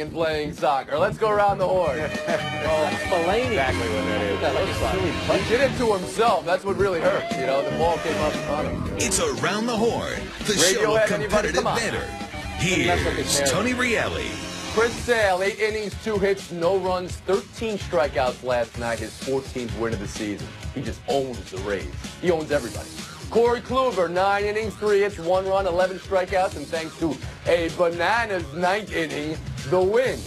and playing soccer. Let's go around the horn. Fellaini. Exactly what that is. He did it to himself. That's what really hurts. You know, the ball came up on him. It's Around the Horn, the show of competitive banter. Here's Tony Reali. Chris Sale, 8 innings, 2 hits, no runs, 13 strikeouts last night, his 14th win of the season. He just owns the Rays. He owns everybody. Corey Kluber, 9 innings, 3 hits, 1 run, 11 strikeouts, and thanks to a bananas 9th inning, the win.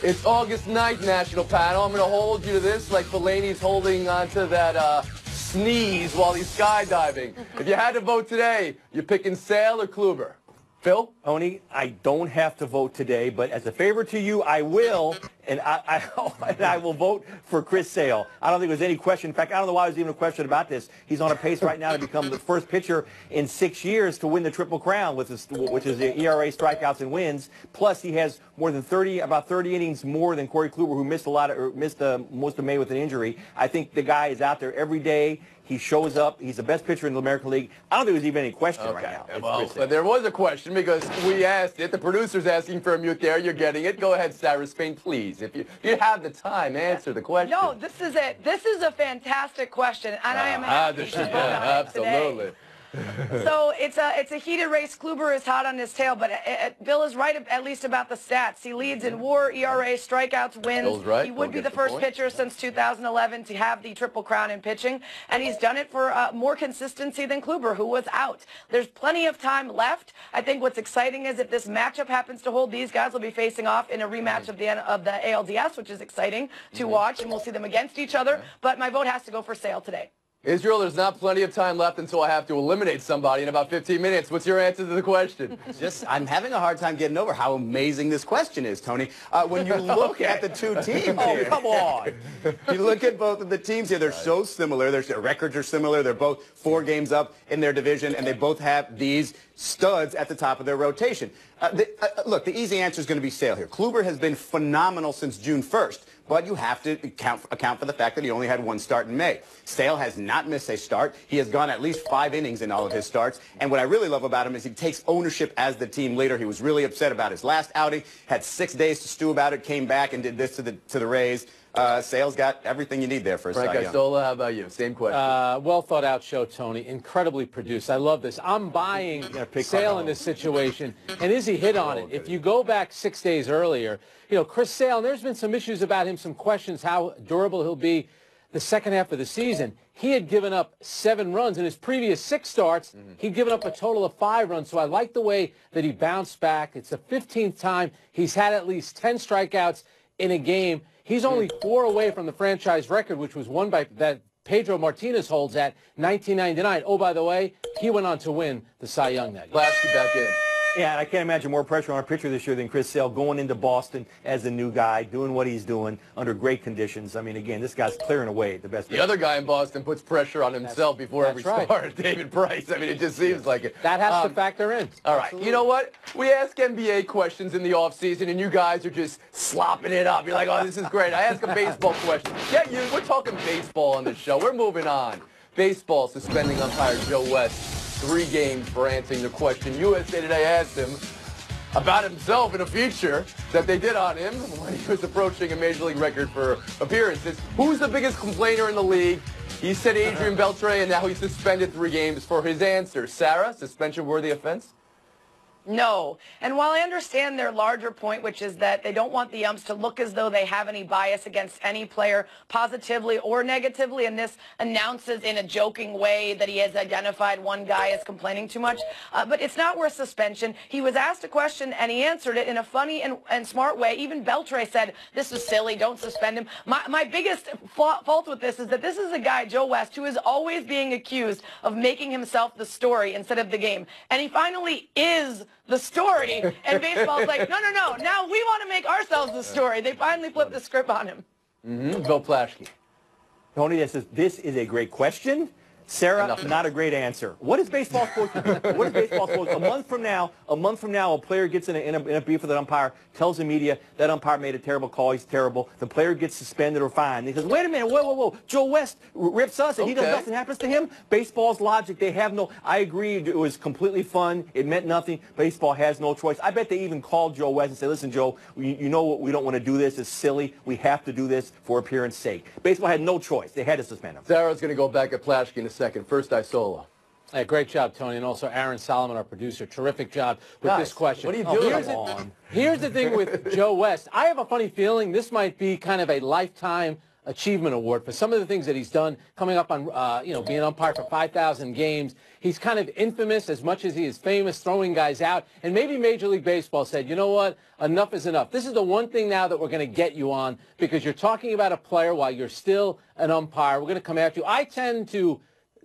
It's August 9th, National Panel. I'm going to hold you to this like Fellaini's holding onto that sneeze while he's skydiving. If you had to vote today, you're picking Sale or Kluber? Phil? Tony, I don't have to vote today, but as a favor to you, I will, and I will vote for Chris Sale. I don't think there's any question. In fact, I don't know why there's even a question about this. He's on a pace right now to become the first pitcher in 6 years to win the Triple Crown, which is the ERA, strikeouts, and wins. Plus, he has more than about 30 innings more than Corey Kluber, who missed most of May with an injury. I think the guy is out there every day. He shows up. He's the best pitcher in the American League. I don't think there's even any question right now. Well, there was a question because we asked it. The producer's asking for a mute there. You're getting it. Go ahead, Sarah Spain, please. If you have the time, answer the question. No, this is it. This is a fantastic question, and I am happy to vote on it absolutely. today. So it's a heated race. Kluber is hot on his tail, but Bill is right at least about the stats. He leads in WAR, ERA, strikeouts, wins. Bill's right. He would be the first pitcher since 2011 to have the Triple Crown in pitching, and he's done it for more consistency than Kluber, who was out. There's plenty of time left. I think what's exciting is if this matchup happens to hold, these guys will be facing off in a rematch of the ALDS, which is exciting to watch, and we'll see them against each other. But my vote has to go for Sale today. Israel, there's not plenty of time left until I have to eliminate somebody in about 15 minutes. What's your answer to the question? I'm having a hard time getting over how amazing this question is, Tony. When you look at the two teams here. Come on. You look at both of the teams here. They're so similar. Their records are similar. They're both 4 games up in their division, and they both have these studs at the top of their rotation. Look, the easy answer is going to be Sale here. Kluber has been phenomenal since June 1st. But you have to account for the fact that he only had 1 start in May. Sale has not missed a start. He has gone at least 5 innings in all of his starts. And what I really love about him is he takes ownership as the team leader. He was really upset about his last outing, had 6 days to stew about it, came back and did this to the Rays. Sale's got everything you need there for a Frank Cy Young. Isola, how about you? Same question. Well thought out show, Tony. Incredibly produced. I love this. I'm buying Sale in this situation. And Izzy hit on it. If you go back 6 days earlier, you know, Chris Sale, and there's been some issues about him, some questions how durable he'll be the second half of the season. He had given up 7 runs. In his previous 6 starts, he'd given up a total of 5 runs. So I like the way that he bounced back. It's the 15th time he's had at least 10 strikeouts in a game. He's only 4 away from the franchise record, which was won by that Pedro Martinez holds at 1999. Oh, by the way, he went on to win the Cy Young that year. Lasky back in. Yeah, and I can't imagine more pressure on a pitcher this year than Chris Sale going into Boston as the new guy, doing what he's doing under great conditions. I mean, again, this guy's clearing away the best pitcher. The other guy in Boston puts pressure on himself before every start, David Price. I mean, it just seems like it. That has to factor in. All right. Absolutely. You know what? We ask NBA questions in the offseason, and you guys are just slopping it up. You're like, oh, this is great. I ask a baseball question. Yeah, we're talking baseball on this show. We're moving on. Baseball suspending umpire Joe West 3 games for answering the question USA Today asked him about himself in a feature that they did on him when he was approaching a Major League record for appearances. Who's the biggest complainer in the league? He said Adrian Beltre, and now he's suspended 3 games for his answer. Sarah, suspension-worthy offense? No. And while I understand their larger point, which is that they don't want the umps to look as though they have any bias against any player positively or negatively, and this announces in a joking way that he has identified one guy as complaining too much, but it's not worth suspension. He was asked a question, and he answered it in a funny and smart way. Even Beltre said, this is silly, don't suspend him. My biggest fault with this is that this is a guy, Joe West, who is always being accused of making himself the story instead of the game. And he finally is the story, and baseball's like, no, now we want to make ourselves the story. They finally flipped the script on him. Bill Plaschke. Tony, this is a great question. Sarah, not a great answer. What is baseball supposed to do? What is baseball supposed to do? A month from now, a player gets in a beef with an umpire, tells the media that umpire made a terrible call, he's terrible. The player gets suspended or fined. He says, wait a minute, whoa. Joe West rips us and he does nothing happens to him? Baseball's logic, they have no, I agree, it was completely fun. It meant nothing. Baseball has no choice. I bet they even called Joe West and said, listen, Joe, you know what, we don't want to do this. It's silly. We have to do this for appearance sake. Baseball had no choice. They had to suspend him. Sarah's going to go back at Plaschke in a second. First, Isola. Hey, great job, Tony, and also Aaron Solomon, our producer. Terrific job with this question. What are you doing? Here's the thing with Joe West. I have a funny feeling this might be kind of a lifetime achievement award for some of the things that he's done, coming up on, being umpire for 5,000 games. He's kind of infamous as much as he is famous, throwing guys out. And maybe Major League Baseball said, you know what, enough is enough. This is the one thing now that we're going to get you on because you're talking about a player while you're still an umpire. We're going to come after you. I tend to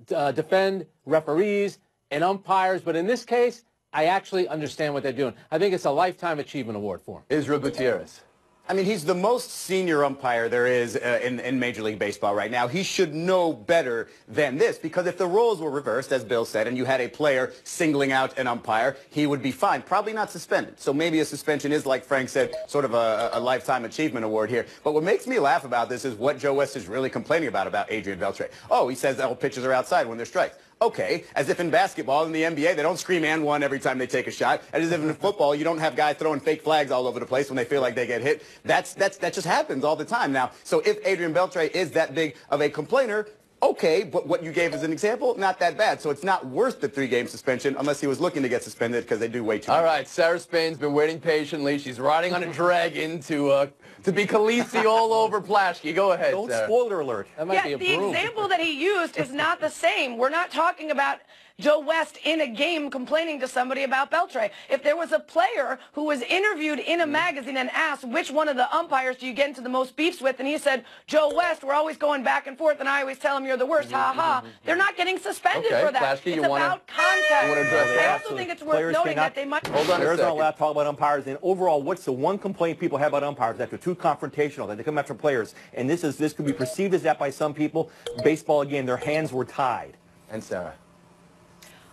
defend referees and umpires, but in this case, I actually understand what they're doing. I think it's a lifetime achievement award for him. Israel Gutierrez. I mean, he's the most senior umpire there is in Major League Baseball right now. He should know better than this because if the roles were reversed, as Bill said, and you had a player singling out an umpire, he would be fined, probably not suspended. So maybe a suspension is, like Frank said, sort of a lifetime achievement award here. But what makes me laugh about this is what Joe West is really complaining about Adrian Beltre. Oh, he says all pitches are outside when they're strikes. Okay, as if in basketball, in the NBA, they don't scream and one every time they take a shot. As if in football, you don't have guys throwing fake flags all over the place when they feel like they get hit. That just happens all the time now. So if Adrian Beltre is that big of a complainer, okay, but what you gave as an example, not that bad. So it's not worth the 3-game suspension unless he was looking to get suspended because they do way too much. All right, Sarah Spain's been waiting patiently. She's riding on a dragon to be Khaleesi all over Plaschke. Go ahead, Don't Sarah. spoiler alert. That might be a the broom. example that he used is not the same. We're not talking about Joe West in a game complaining to somebody about Beltre. If there was a player who was interviewed in a magazine and asked which one of the umpires do you get into the most beefs with, and he said, Joe West, we're always going back and forth, and I always tell him you're the worst, ha-ha. They're not getting suspended for that. Plaschke, It's about contact. I also think it's worth noting that they might... Hold on a Players second. aren't allowed to talk about umpires. And overall, what's the one complaint people have about umpires? That they're too confrontational, that they come after players. And this could be perceived as that by some people. Baseball, again, their hands were tied. And Sarah.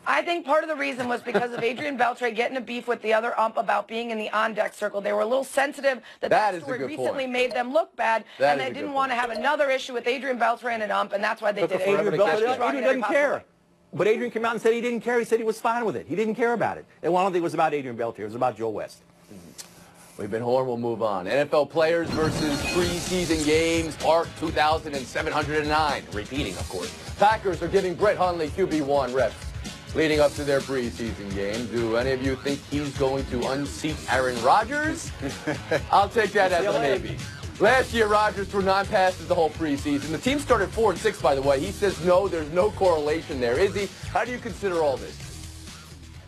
I think part of the reason was because of Adrian Beltre getting a beef with the other ump about being in the on-deck circle. They were a little sensitive that is a story good recently point. made them look bad, and they didn't want to have another issue with Adrian Beltre and an ump, and that's why they did it. Adrian doesn't care. But Adrian came out and said he didn't care. He said he was fine with it. He didn't care about it. And I don't think it was about Adrian Beltre. It was about Joe West. We've been Horn. We'll move on. NFL players versus preseason games, part 2,709. Repeating, of course. Packers are giving Brett Hundley QB1 reps leading up to their preseason game. Do any of you think he's going to unseat Aaron Rodgers? I'll take that as a maybe. Last year, Rodgers threw 9 passes the whole preseason. The team started 4-6, by the way. He says no, there's no correlation there. Is he? How do you consider all this?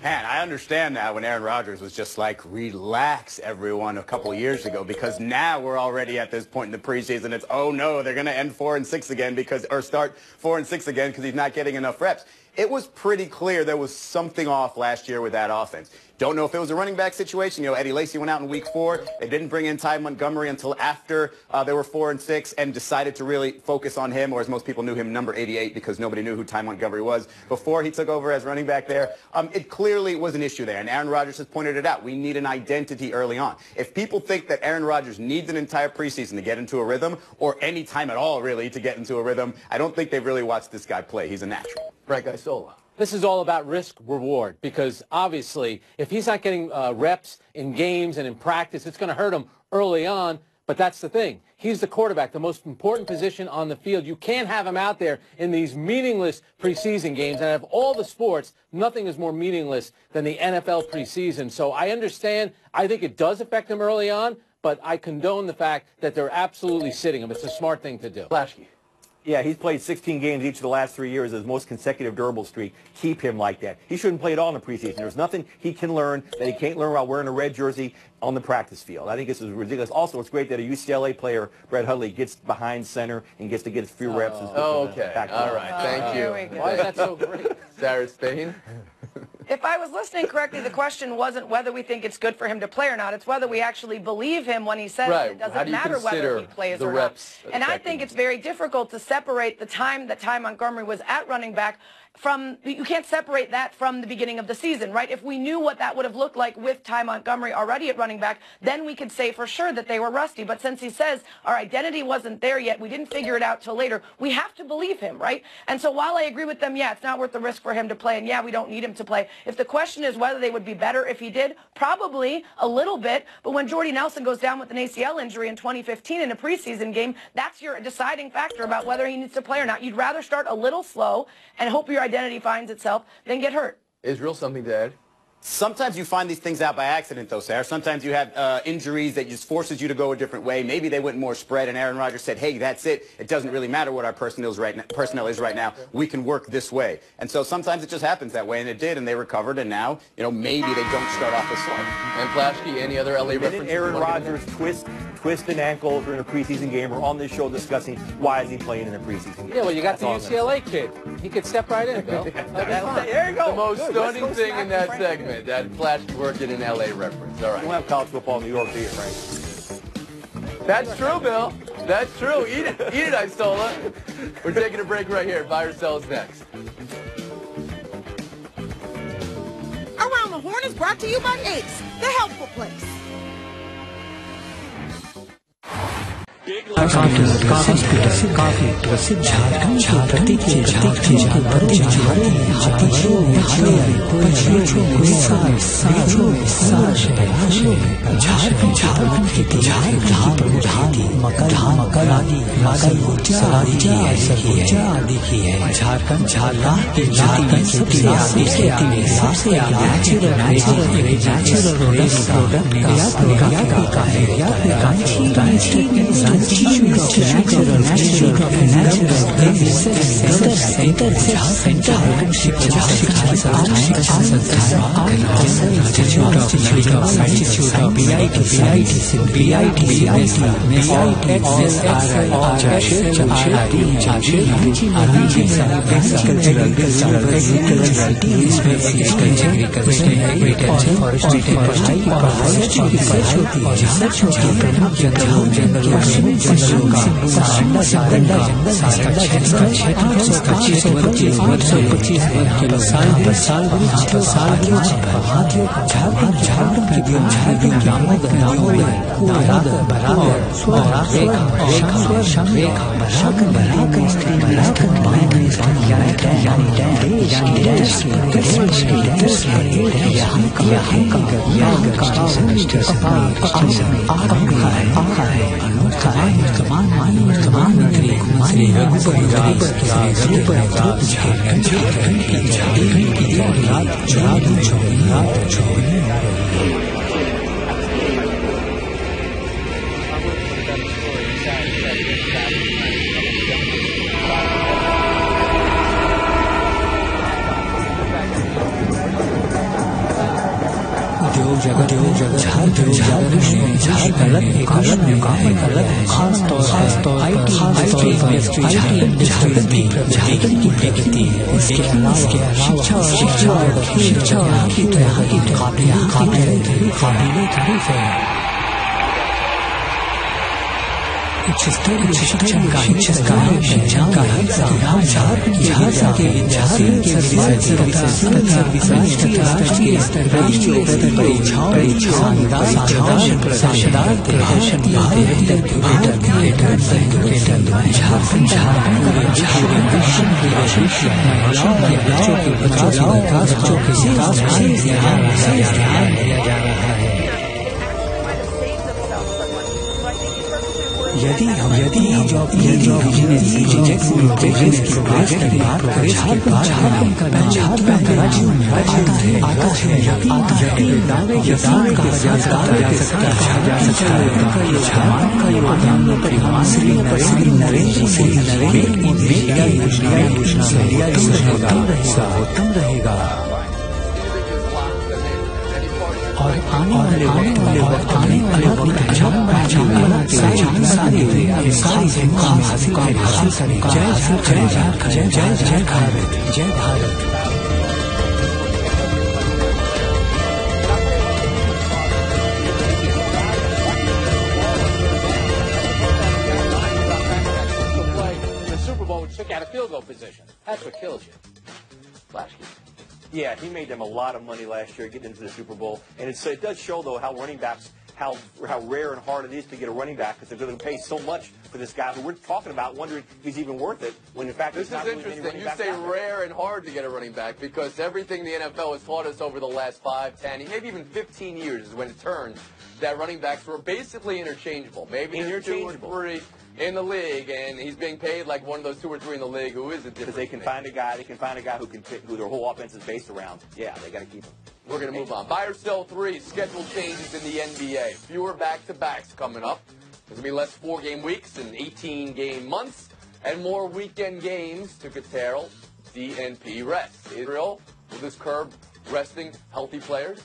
Man, I understand now when Aaron Rodgers was just like, relax, everyone, a couple of years ago, because now we're already at this point in the preseason. It's, oh, no, they're going to end 4-6 again or start 4-6 again because he's not getting enough reps. It was pretty clear there was something off last year with that offense. Don't know if it was a running back situation. You know, Eddie Lacy went out in week 4. They didn't bring in Ty Montgomery until after they were 4-6 and decided to really focus on him, or as most people knew him, number 88, because nobody knew who Ty Montgomery was before he took over as running back there. It clearly was an issue there, and Aaron Rodgers has pointed it out. We need an identity early on. If people think that Aaron Rodgers needs an entire preseason to get into a rhythm, or any time at all, really, to get into a rhythm, I don't think they've really watched this guy play. He's a natural. Frank Isola. This is all about risk-reward because obviously if he's not getting reps in games and in practice, it's going to hurt him early on. But that's the thing. He's the quarterback, the most important position on the field. You can't have him out there in these meaningless preseason games. And of all the sports, nothing is more meaningless than the NFL preseason. So I understand. I think it does affect him early on, but I condone the fact that they're absolutely sitting him. It's a smart thing to do. Plaschke. Yeah, he's played 16 games each of the last 3 years, his most consecutive durable streak. Keep him like that. He shouldn't play at all in the preseason. There's nothing he can learn that he can't learn while wearing a red jersey on the practice field. I think this is ridiculous. Also, it's great that a UCLA player, Brett Hundley, gets behind center and gets to get a few reps. Okay. All right. Thank you. Why is that so great? Sarah Spain. If I was listening correctly, the question wasn't whether we think it's good for him to play or not. It's whether we actually believe him when he says it doesn't matter whether he plays or not. And I think it's very difficult to separate the time that Ty Montgomery was at running back from, you can't separate that from the beginning of the season, right? If we knew what that would have looked like with Ty Montgomery already at running back, then we could say for sure that they were rusty. But since he says our identity wasn't there yet, we didn't figure it out till later, we have to believe him, right? And so while I agree with them, yeah, it's not worth the risk for him to play, and yeah, we don't need him to play. If the question is whether they would be better if he did, probably a little bit. But when Jordy Nelson goes down with an ACL injury in 2015 in a preseason game, that's your deciding factor about whether he needs to play or not. You'd rather start a little slow and hope your identity finds itself than get hurt. Israel, something to add? Sometimes you find these things out by accident, though, Sarah. Sometimes you have injuries that just forces you to go a different way. Maybe they went more spread, and Aaron Rodgers said, hey, that's it. It doesn't really matter what our personnel is right now. We can work this way. And so sometimes it just happens that way, and it did, and they recovered, and now, you know, maybe they don't start off as slow. And Plaschke, any other LA references? Aaron Rodgers twist an ankle during a preseason game. We're on this show discussing why is he playing in a preseason game. Yeah, well, you got the UCLA kid. He could step right in, Bill. There you go. The most stunning thing in that segment, that Plaschke worked in an LA reference. All right. We'll have college football in New York, do you, Frank? That's true, Bill. That's true. Eat it, Isola. We're taking a break right here. Buy or sell is next. Around the Horn is brought to you by Ace, the helpful place. काफी प्रसिद्ध झारखंड के प्रतीक के go position. That's what kills you. Flashkey. Yeah, he made them a lot of money last year getting into the Super Bowl. And it does show, though, how running backs, how rare and hard it is to get a running back because they're going to pay so much for this guy who we're talking about, wondering if he's even worth it, when in fact this is interesting. You say rare and hard to get a running back because everything the NFL has taught us over the last 5, 10, maybe even 15 years is when it turns that running backs were basically interchangeable. Maybe there's 2 or 3 in the league, and he's being paid like one of those 2 or 3 in the league who is a different. Because they can find a guy. They can find a guy who their whole offense is based around. Yeah, they got to keep him. We're going to move on. Buy or sell 3. Schedule changes in the NBA. Fewer back-to-backs coming up. There's going to be less 4-game weeks and 18-game months, and more weekend games to curtail DNP rest. Israel, will this curb resting healthy players?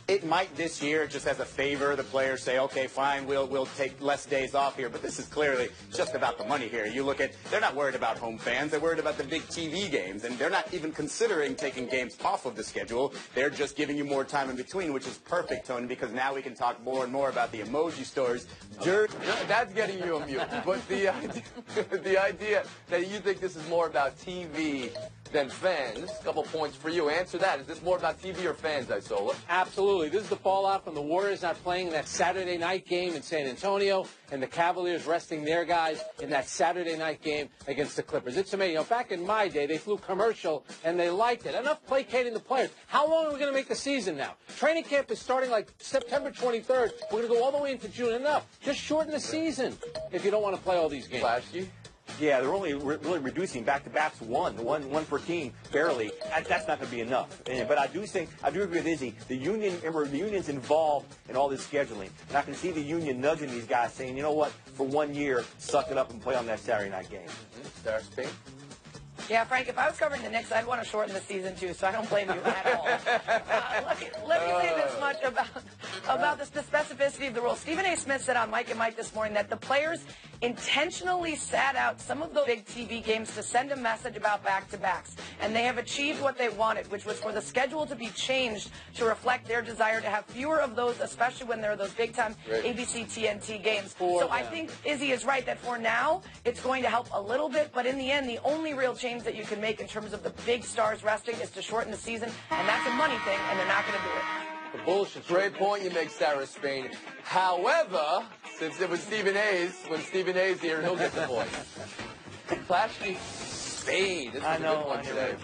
It might this year, just as a favor. The players say, okay, fine, we'll take less days off here. But this is clearly just about the money here. You look at, they're not worried about home fans. They're worried about the big TV games. And they're not even considering taking games off of the schedule. They're just giving you more time in between, which is perfect, Tony, because now we can talk more and more about the emoji stores. That's getting you a mute. But the idea that you think this is more about TV than fans, a couple points for you. Answer that. Is this more about TV or fans, Isola? Absolutely. This is the fallout from the Warriors not playing in that Saturday night game in San Antonio and the Cavaliers resting their guys in that Saturday night game against the Clippers. It's amazing. You know, back in my day, they flew commercial and they liked it. Enough placating the players. How long are we going to make the season now? Training camp is starting like September 23rd. We're going to go all the way into June. Enough. Just shorten the season if you don't want to play all these games. Flashkey? Yeah, they're only really reducing back-to-backs one per team, barely. That's not going to be enough. But I do agree with Izzy. The union's involved in all this scheduling. And I can see the union nudging these guys, saying, you know what, for 1 year, suck it up and play on that Saturday night game. Sarah Spain? Yeah, Frank, if I was covering the Knicks, I'd want to shorten the season, too, so I don't blame you at all. Let me say this much about the specificity of the rule. Stephen A. Smith said on Mike and Mike this morning that the players intentionally sat out some of the big TV games to send a message about back-to-backs, and they have achieved what they wanted, which was for the schedule to be changed to reflect their desire to have fewer of those, especially when there are those big-time ABC TNT games. I think Izzy is right that for now, it's going to help a little bit, but in the end, the only real change that you can make in terms of the big stars resting is to shorten the season, and that's a money thing, and they're not going to do it. The bullshit. Great point you make, Sarah Spain. However, since it was Stephen A's, when Stephen A's here, he'll get the point. Flashkey, Spain. This is a good one today.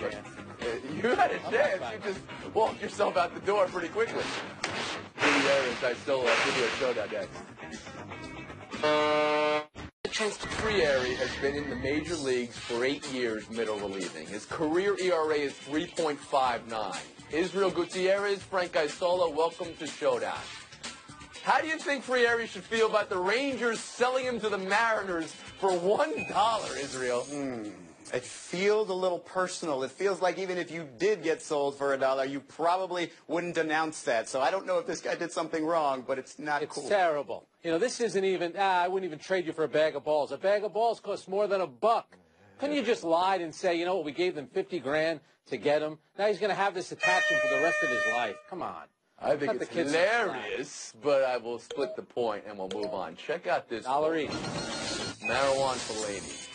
You had a chance. You just walked yourself out the door pretty quickly. I still give you a showdown next. Frieri has been in the major leagues for 8 years, middle relieving. His career ERA is 3.59. Israel Gutierrez, Frank Isola, welcome to Showdown. How do you think Frieri should feel about the Rangers selling him to the Mariners for $1, Israel? It feels a little personal. It feels like even if you did get sold for $1, you probably wouldn't announce that. So I don't know if this guy did something wrong, but it's not cool. It's terrible. You know, this isn't even, I wouldn't even trade you for a bag of balls. A bag of balls costs more than $1. Couldn't you just lied and say, you know what, we gave them $50,000 to get him. Now he's going to have this attached to him for the rest of his life. Come on. I think it's hilarious, but I will split the point and we'll move on. Check out this. Marwan Fellaini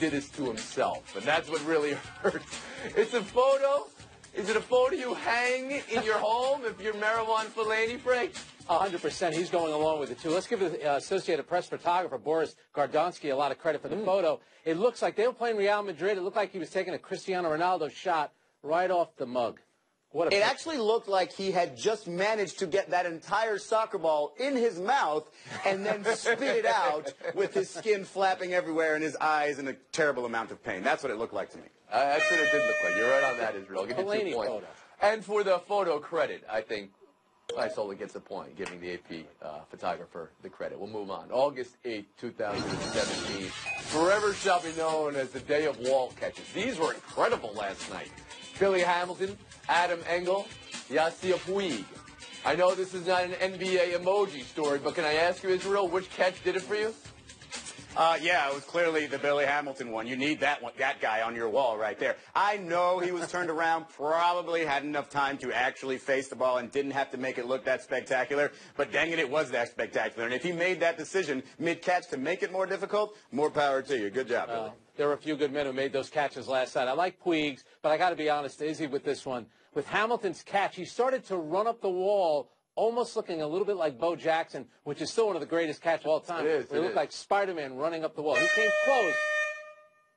did this to himself, and that's what really hurts. It's a photo. Is it a photo you hang in your home if you're Marwan Fellaini, Frank? 100%. He's going along with it, too. Let's give the Associated Press photographer, Boris Gardonsky, a lot of credit for the photo. It looks like they were playing Real Madrid. It looked like he was taking a Cristiano Ronaldo shot right off the mug. It actually looked like he had just managed to get that entire soccer ball in his mouth and then spit it out with his skin flapping everywhere and his eyes in a terrible amount of pain. That's what it looked like to me. That's what it did look like. You're right on that, Israel. I'll give you 2 points. Photo. And for the photo credit, I think Isola gets a point, giving the AP photographer the credit. We'll move on. August 8, 2017. Forever shall be known as the day of wall catches. These were incredible last night. Billy Hamilton, Adam Engel, Yasiel Puig. I know this is not an NBA emoji story, but can I ask you, Israel, which catch did it for you? Yeah, it was clearly the Billy Hamilton one. You need that guy on your wall right there. I know he was turned around, probably had enough time to actually face the ball and didn't have to make it look that spectacular, but dang it was that spectacular. And if he made that decision mid-catch to make it more difficult, more power to you. Good job, Billy. There were a few good men who made those catches last night. I like Puig's, but I got to be honest, Izzy, with this one. With Hamilton's catch, he started to run up the wall, almost looking a little bit like Bo Jackson, which is still one of the greatest catches of all time. It is. He looked like Spider-Man running up the wall. He came close,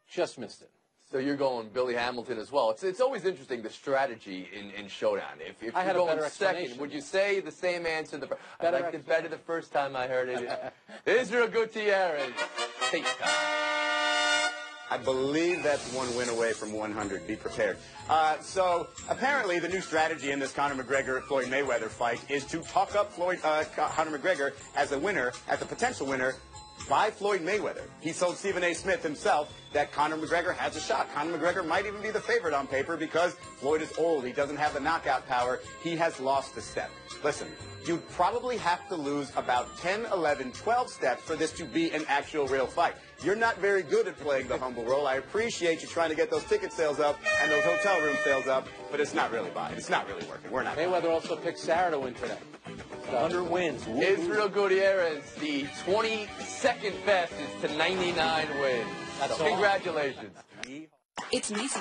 just missed it. So you're going Billy Hamilton as well. It's always interesting, the strategy in Showdown. If you're going second, would you say the same answer? I liked it better the first time I heard it. Israel Gutierrez. Take time. I believe that's one win away from 100. Be prepared. So apparently the new strategy in this Conor McGregor-Floyd Mayweather fight is to talk up Conor McGregor as a winner, as a potential winner, by Floyd Mayweather. He told Stephen A. Smith himself that Conor McGregor has a shot. Conor McGregor might even be the favorite on paper because Floyd is old. He doesn't have the knockout power. He has lost a step. Listen, you'd probably have to lose about 10, 11, 12 steps for this to be an actual real fight. You're not very good at playing the humble role. I appreciate you trying to get those ticket sales up and those hotel room sales up, but it's not really buying. It's not really working. We're not. Mayweather also picked Sarah to win today. 100 wins. Israel Gutierrez, the 22nd fastest to 99 wins. So congratulations. It's Macy.